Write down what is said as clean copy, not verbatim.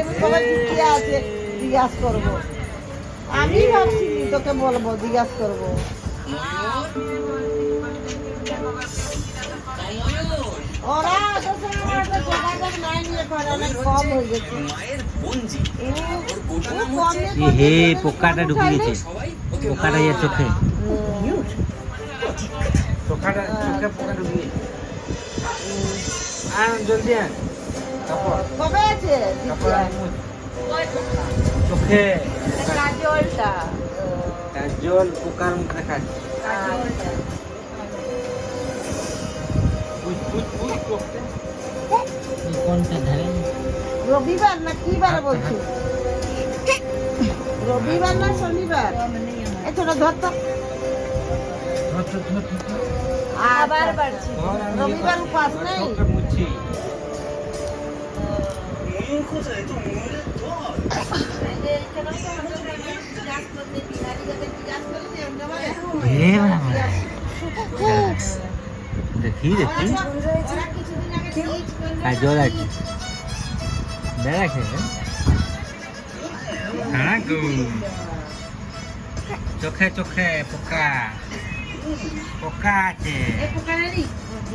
আমি কবে কি আছে জিজ্ঞাসা করবো। আমি ভাবছি তোকে বলবো, জিজ্ঞাসা করবো। ওরা তোর সঙ্গে আমার তো যোগাযোগ নাই নিয়ে করে, অনেক কম হয়ে গেছে। হে পোকাটা ঢুকে গেছে, পোকাটা ইয়ে চোখে, চোখে পোকা ঢুকে গেছে। জলদি আন কবে আছে চোখে কাজলটা? কাজল পোকার মুখে খাচ্ছে। কোনটা ধরেন? রবিবার না কি বার বলছি? রবিবার না শনিবার? এতটা ধরতো আবার বাড়ছি। রবিবার উপাস নেই? দেখি দেখি কাজল আছে, দেখে চোখে চোখে পোকা, পোকা আছে।